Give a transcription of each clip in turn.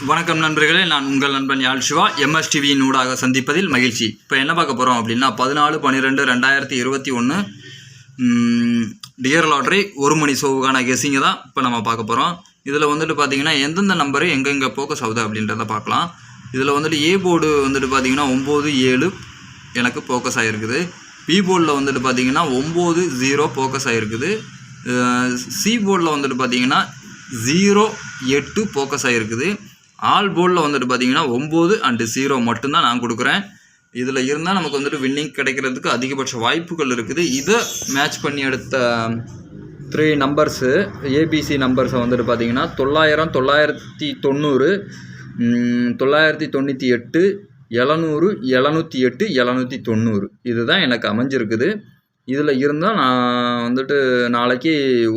வணக்கம் நண்பர்களே, நான் உங்கள் நண்பன் யாழ் சிவா. எம்எஸ்டிவியின் ஊடாக சந்திப்பதில் மகிழ்ச்சி. இப்போ என்ன பார்க்க போகிறோம் அப்படின்னா 14/12/2021 டியர் லாட்ரி 1 மணி ஷோவுக்கான கெஸ்ஸிங்கை தான் இப்போ நம்ம பார்க்க போகிறோம். இதில் வந்துட்டு பார்த்தீங்கன்னா எந்தெந்த நம்பரு எங்கெங்கே ஃபோக்கஸ் ஆகுது அப்படின்றத பார்க்கலாம். இதில் வந்துட்டு ஏ போர்டு வந்துட்டு பார்த்தீங்கன்னா 9-7 எனக்கு ஃபோக்கஸ் ஆகிருக்குது. பி போர்டில் வந்துட்டு பார்த்தீங்கன்னா 9-0 ஃபோக்கஸ் ஆகிருக்குது. சி போர்டில் வந்துட்டு பார்த்தீங்கன்னா 0-8 ஃபோக்கஸ் ஆகிருக்குது. ஆல் போர்டில் வந்துட்டு பார்த்தீங்கன்னா 9 and 0 மட்டும்தான் நான் கொடுக்குறேன். இதில் இருந்தால் நமக்கு வந்துட்டு வின்னிங் கிடைக்கிறதுக்கு அதிகபட்ச வாய்ப்புகள் இருக்குது. இதை மேட்ச் பண்ணி எடுத்த 3 நம்பர்ஸு ஏபிசி நம்பர்ஸை வந்துட்டு பார்த்தீங்கன்னா 900, 990, 998, 700, 708, 790 இதுதான் எனக்கு அமைஞ்சிருக்குது. இதில் இருந்தால் நான் வந்துட்டு நாளைக்கு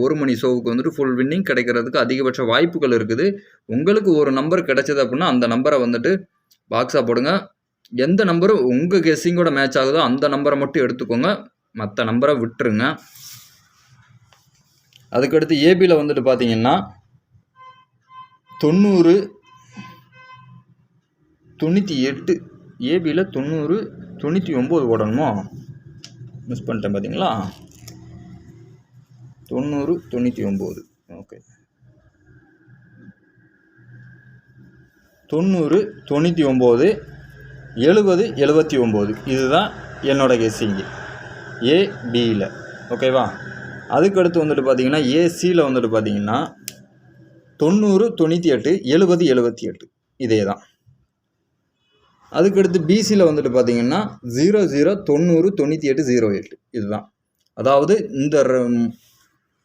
1 மணி ஷோவுக்கு வந்துட்டு ஃபுல் வின்னிங் கிடைக்கிறதுக்கு அதிகபட்ச வாய்ப்புகள் இருக்குது. உங்களுக்கு ஒரு நம்பர் கிடைச்சது அப்படின்னா அந்த நம்பரை வந்துட்டு பாக்ஸாக போடுங்க. எந்த நம்பரும் உங்கள் கெஸ்ஸிங்கோட மேட்ச் ஆகுதோ அந்த நம்பரை மட்டும் எடுத்துக்கோங்க, மற்ற நம்பரை விட்டுருங்க. அதுக்கடுத்து ஏபியில் வந்துட்டு பார்த்தீங்கன்னா 90, 98, ஏபியில் 90, 99 ஓடணுமோ, மிஸ் பண்ணிட்டேன் பார்த்தீங்களா. 90, 99 ஓகே. 90, 99, 70, 79 இதுதான் என்னோட கெஸ்ஸிங்கு ஏபியில். ஓகேவா. அதுக்கடுத்து வந்துட்டு பார்த்தீங்கன்னா ஏசியில் வந்துட்டு பார்த்தீங்கன்னா 90, 98, 70, 78 இதே தான். அதுக்கடுத்து பிசியில் வந்துட்டு பார்த்தீங்கன்னா 00, 90, 98, 08 இதுதான். அதாவது இந்த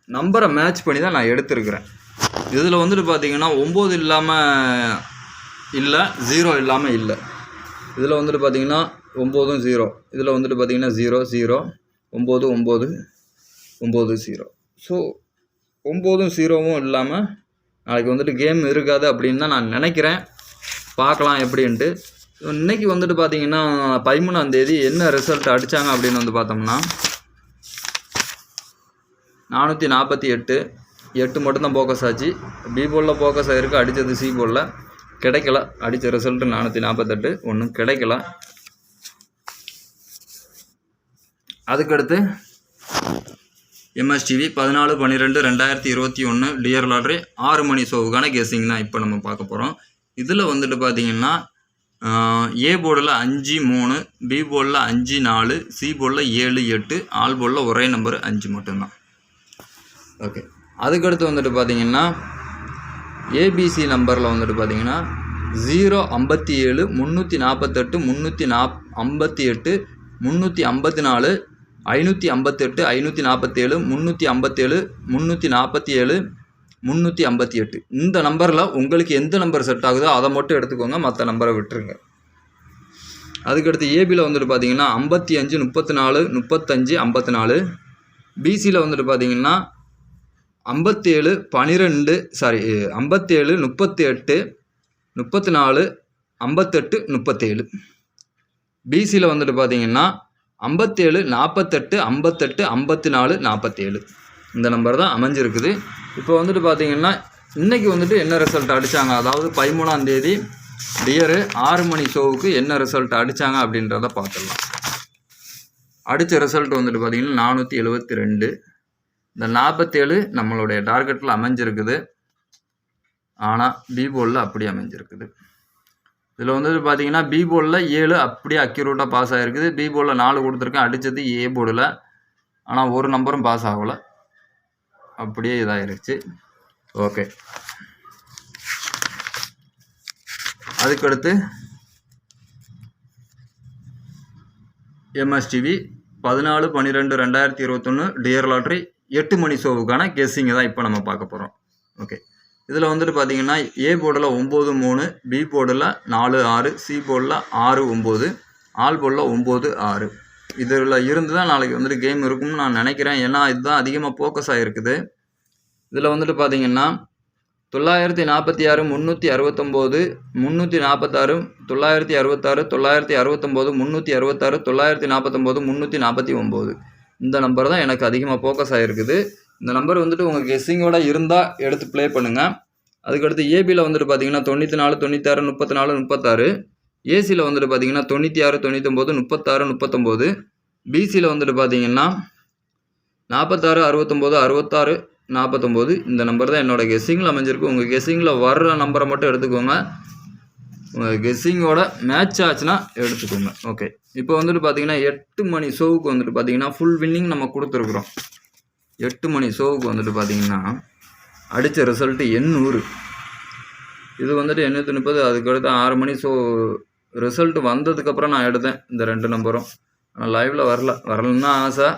நம்பரை மேட்ச் பண்ணி தான் நான் எடுத்துருக்கிறேன். இதில் வந்துட்டு பார்த்தீங்கன்னா 9 இல்லாமல் இல்லை, 0 இல்லாமல் இல்லை. இதில் வந்துட்டு பார்த்தீங்கன்னா 9, 0, இதில் வந்துட்டு பார்த்தீங்கன்னா 0, 0, 9, 9, 9, 0. ஸோ 9, 0 இல்லாமல் நாளைக்கு வந்துட்டு கேம் இருக்காது அப்படின்னு தான் நான் நினைக்கிறேன். பார்க்கலாம் எப்படின்ட்டு. இன்றைக்கி வந்துட்டு பார்த்தீங்கன்னா 13ஆம் தேதி என்ன ரிசல்ட் அடித்தாங்க அப்படின்னு வந்து பார்த்தோம்னா 448, 8 மட்டும்தான் ஃபோக்கஸ் ஆச்சு. பி போர்டில் ஃபோக்கஸ் ஆகிருக்கு, அடித்தது சி போர்டில் கிடைக்கல. அடித்த ரிசல்ட்டு 448, ஒன்றும் கிடைக்கல. அதுக்கடுத்து எம்எஸ்டிவி 14/12/2021 டியர் லாட்ரி 6 மணி ஷோவுக்கான கெஸ்ஸிங் தான் இப்போ நம்ம பார்க்க போகிறோம். இதில் வந்துட்டு பார்த்தீங்கன்னா ஏ போர்டில் 5, 3, பி போர்டில் 5, 4, சி போர்டில் 7, 8, ஆல் போர்டில் ஒரே நம்பர் 5 மட்டும்தான். ஓகே. அதுக்கடுத்து வந்துட்டு பார்த்தீங்கன்னா ஏபிசி நம்பரில் வந்துட்டு பார்த்தீங்கன்னா 057, 348, 358, 354, 558, 547, 357, 347, 358 இந்த நம்பரில் உங்களுக்கு எந்த நம்பர் செட் ஆகுதோ அதை மட்டும் எடுத்துக்கோங்க, மற்ற நம்பரை விட்டுருங்க. அதுக்கடுத்து ஏபியில் வந்துட்டு பார்த்தீங்கன்னா 55, 34, 35, 54. பிசியில் வந்துட்டு பார்த்தீங்கன்னா 57, 12 57, 38, 34, 58, 37. பிசியில் வந்துட்டு பார்த்தீங்கன்னா 57, 48, 58, 54, 47 இந்த நம்பர் தான் அமைஞ்சிருக்குது. இப்போ வந்துட்டு பார்த்தீங்கன்னா இன்றைக்கி வந்துட்டு என்ன ரிசல்ட் அடித்தாங்க, அதாவது 13ஆம் தேதி டியரு 6 மணி ஷோவுக்கு என்ன ரிசல்ட் அடித்தாங்க அப்படின்றத பார்த்துடலாம். அடித்த ரிசல்ட் வந்துட்டு பார்த்தீங்கன்னா 472. இந்த 47 நம்மளுடைய டார்கெட்டில் அமைஞ்சிருக்குது, ஆனால் பி போர்டில் அப்படி அமைஞ்சிருக்குது. இதில் வந்துட்டு பார்த்தீங்கன்னா பி போர்டில் 7 அப்படியே அக்யூரேட்டாக பாஸ் ஆகிருக்குது. பி போர்டில் 4 கொடுத்துருக்கேன், அடித்தது ஏ போர்டில், ஆனால் ஒரு நம்பரும் பாஸ் ஆகலை, அப்படியே இதாகிருச்சு. ஓகே. அதுக்கடுத்து எம்எஸ்டிவி 14/12/2021 டியர் லாட்ரி 8 மணி ஷோவுக்கான கெஸ்ஸிங்கை தான் இப்போ நம்ம பார்க்க போகிறோம். ஓகே. இதில் வந்துட்டு பார்த்தீங்கன்னா ஏ போர்டில் 9, 3, பி போர்டில் 4, 6, சி போர்டில் 6, 9, ஆல் போர்டில் 9, 6 இதில் இருந்து தான் நாளைக்கு வந்துட்டு கேம் இருக்கும்னு நான் நினைக்கிறேன். ஏன்னா இதுதான் அதிகமாக ஃபோக்கஸ் ஆகிருக்குது. இதில் வந்துட்டு பார்த்தீங்கன்னா 946, 369, 346, 966, 969, 366, 949, 349 இந்த நம்பர் தான் எனக்கு அதிகமாக ஃபோக்கஸ் ஆகிருக்குது. இந்த நம்பர் வந்துட்டு உங்கள் கெஸ்ஸிங்கோட இருந்தால் எடுத்து ப்ளே பண்ணுங்கள். அதுக்கடுத்து ஏபியில் வந்துட்டு பார்த்தீங்கன்னா 94, 96, 34, 36. ஏசியில் வந்துட்டு பார்த்தீங்கன்னா 96, 99, 36, 39. பிசியில் வந்துட்டு பார்த்தீங்கன்னா 46, 69, 66, 49. இந்த நம்பர் தான் என்னோட கெஸ்ஸிங்கில் அமைஞ்சிருக்கு. உங்கள் கெஸ்ஸிங்கில் வர்ற நம்பரை மட்டும் எடுத்துக்கோங்க. உங்கள் கெஸ்ஸிங்கோட மேட்ச் ஆச்சுன்னா எடுத்துக்கோங்க. ஓகே, இப்போ வந்துட்டு பார்த்தீங்கன்னா 8 மணி ஷோவுக்கு வந்துட்டு பார்த்தீங்கன்னா ஃபுல் வின்னிங் நம்ம கொடுத்துருக்குறோம். 8 மணி ஷோவுக்கு வந்துட்டு பார்த்தீங்கன்னா அடித்த ரிசல்ட்டு 800. இது வந்துட்டு 830. அதுக்கடுத்து 6 மணி ஷோ ரிசல்ட் வந்ததுக்கப்புறம் நான் எடுத்தேன் இந்த 2 நம்பரும். ஆனால் லைவில் வரலன்னா ஆசை,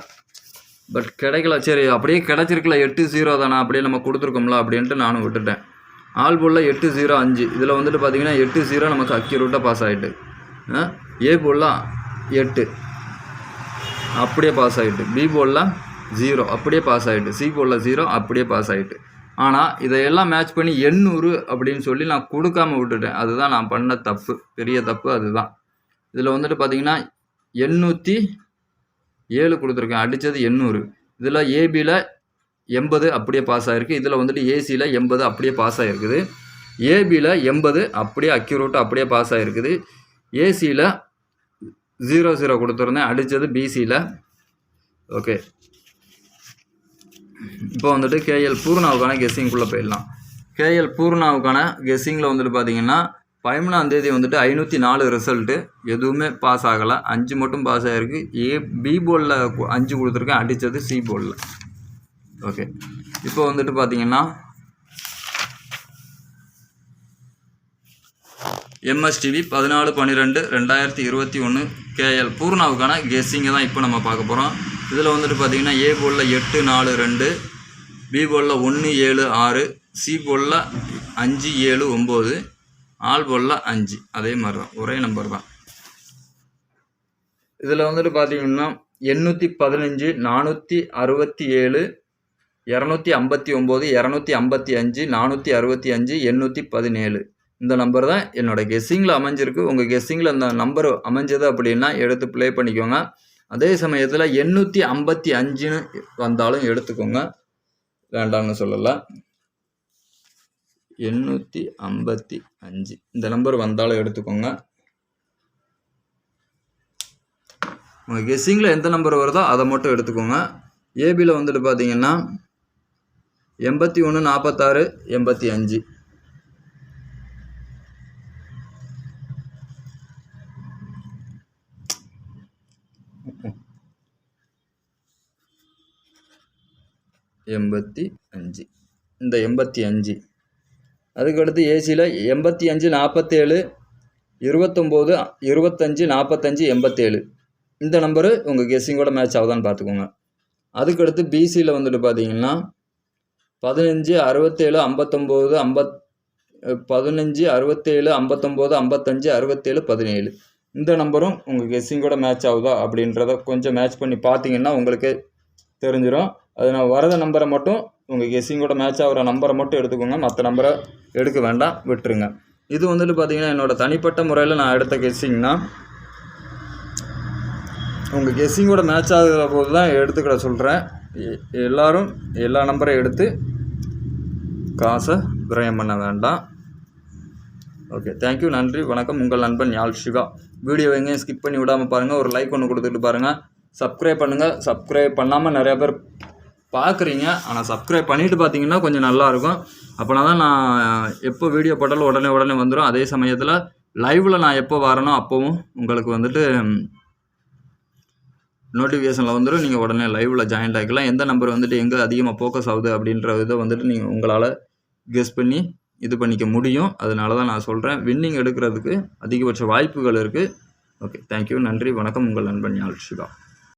பட் கிடைக்கல. சரி, அப்படியே கிடச்சிருக்கல 8-0 தானே, அப்படியே நம்ம கொடுத்துருக்கோம்ல அப்படின்ட்டு நானும் விட்டுட்டேன். ஆல் போலில் 8-0-5. இதில் வந்துட்டு பார்த்தீங்கன்னா 8-0 நமக்கு அக்யூரேட்டாக பாஸ் ஆகிட்டு. ஏ போலில் 8 அப்படியே பாஸ் ஆகிட்டு. பி போலில் 0 அப்படியே பாஸ் ஆகிட்டு. சி போலில் 0 அப்படியே பாஸ் ஆகிட்டு. ஆனால் இதையெல்லாம் மேட்ச் பண்ணி 800 அப்படின்னு சொல்லி நான் கொடுக்காம விட்டுட்டேன். அதுதான் நான் பண்ண தப்பு, பெரிய தப்பு அதுதான். இதில் வந்துட்டு பார்த்தீங்கன்னா 807 கொடுத்துருக்கேன், அடித்தது 800. இதில் ஏபியில் 80 அப்படியே பாஸ் ஆகிருக்கு. இதில் வந்துட்டு ஏசியில் 80 அப்படியே பாஸ் ஆகிருக்குது. ஏபியில் 80 அப்படியே அக்யூரேட்டாக அப்படியே பாஸ் ஆகிருக்குது. ஏசியில் 00 கொடுத்துருந்தேன், அடித்தது பிசியில். ஓகே, இப்போ வந்துட்டு கேஎல் பூர்ணாவுக்கான கெஸ்ஸிங்குள்ளே போயிடலாம். கேஎல் பூர்ணாவுக்கான கெஸ்ஸிங்கில் வந்துட்டு பார்த்தீங்கன்னா 11ஆம் தேதி வந்துட்டு 504 ரிசல்ட்டு, எதுவுமே பாஸ் ஆகலை. 5 மட்டும் பாஸ் ஆகிருக்கு. பி போலில் 5 கொடுத்துருக்கேன், அடித்தது சி போலில். ஓகே, இப்போ வந்துட்டு பார்த்தீங்கன்னா எம்எஸ்டிவி 14/12/2021 கேஎல் பூர்ணாவுக்கான கெஸ்ஸிங்கை தான் இப்போ நம்ம பார்க்க போகிறோம். இதில் வந்துட்டு பார்த்தீங்கன்னா ஏ போலில் 8-4-2, பி போலில் 1-7-6, சி போலில் 5-7-9, ஆல் போலில் 5. அதே மாதிரி தான், ஒரே நம்பர் தான். இதில் வந்துட்டு பார்த்தீங்கன்னா 815, 467, 259, 255, 465, 817. இந்த நம்பர் தான் என்னோடய கெஸ்ஸிங்கில் அமைஞ்சிருக்கு. உங்கள் கெஸ்ஸிங்கில் அந்த நம்பர் அமைஞ்சது அப்படின்னா எடுத்து ப்ளே பண்ணிக்கோங்க. அதே சமயத்தில் 855ன்னு வந்தாலும் எடுத்துக்கோங்க, வேண்டாம்னு சொல்லலை. 855 இந்த நம்பர் வந்தாலும் எடுத்துக்கோங்க. உங்கள் கெஸ்ஸிங்கில் எந்த நம்பர் வருதோ அதை மட்டும் எடுத்துக்கோங்க. ஏபியில் வந்துட்டு பார்த்தீங்கன்னா 81, 46, 85. இந்த 85. அதுக்கடுத்து ஏசியில் 85, 47, 29, 25, 45, 87. இந்த நம்பரு உங்கள் கெஸ்ஸிங்கோட மேட்ச் ஆகுதான்னு பார்த்துக்கோங்க. அதுக்கடுத்து பிசியில் வந்துட்டு பார்த்தீங்கன்னா 15, 67, 59, 15, 67, 59, 55, 67, 17. இந்த நம்பரும் உங்கள் கெஸ்ஸிங்கோட மேட்ச் ஆகுதா அப்படின்றத கொஞ்சம் மேட்ச் பண்ணி பார்த்தீங்கன்னா உங்களுக்கு தெரிஞ்சிடும். அது நான் வரத நம்பரை மட்டும், உங்கள் கெஸ்ஸிங்கோட மேட்ச் ஆகிற நம்பரை மட்டும் எடுத்துக்கோங்க, மற்ற நம்பரை எடுக்க வேண்டாம், விட்டுருங்க. இது வந்துட்டு பார்த்தீங்கன்னா என்னோடய தனிப்பட்ட முறையில் நான் எடுத்த கெஸ்ஸிங்னா, உங்கள் கெஸ்ஸிங்கோட மேட்ச் ஆகிற போது தான் எடுத்துக்கிட சொல்கிறேன். எல்லோரும் எல்லா நம்பரையும் எடுத்து காசை விரயம் பண்ண வேண்டாம். ஓகே, தேங்க்யூ, நன்றி, வணக்கம். உங்கள் நண்பன் யாழ் சிவா. வீடியோ எங்கேயும் ஸ்கிப் பண்ணி விடாமல் பாருங்கள், ஒரு லைக் ஒன்று கொடுத்துட்டு பாருங்கள். சப்ஸ்கிரைப் பண்ணுங்கள். சப்ஸ்கிரைப் பண்ணாமல் நிறையா பேர் பார்க்குறீங்க, ஆனால் சப்ஸ்கிரைப் பண்ணிவிட்டு பார்த்தீங்கன்னா கொஞ்சம் நல்லாயிருக்கும். அப்போனா தான் நான் எப்போ வீடியோ போட்டாலும் உடனே வந்துடும். அதே சமயத்தில் லைவில் நான் எப்போ வரேனோ அப்போவும் உங்களுக்கு வந்துட்டு நோட்டிஃபிகேஷனில் வந்துடும். நீங்கள் உடனே லைவில் ஜாயின் ஆகிக்கலாம். எந்த நம்பர் வந்துட்டு எங்கே அதிகமாக ஃபோக்கஸ் ஆகுது அப்படின்ற இதை வந்துட்டு நீங்கள் உங்களால் கெஸ் பண்ணி இது பண்ணிக்க முடியும். அதனால தான் நான் சொல்கிறேன், வின்னிங் எடுக்கிறதுக்கு அதிகபட்ச வாய்ப்புகள் இருக்குது. ஓகே, தேங்க்யூ, நன்றி, வணக்கம். உங்கள் நண்பன் யாழ் சிவா.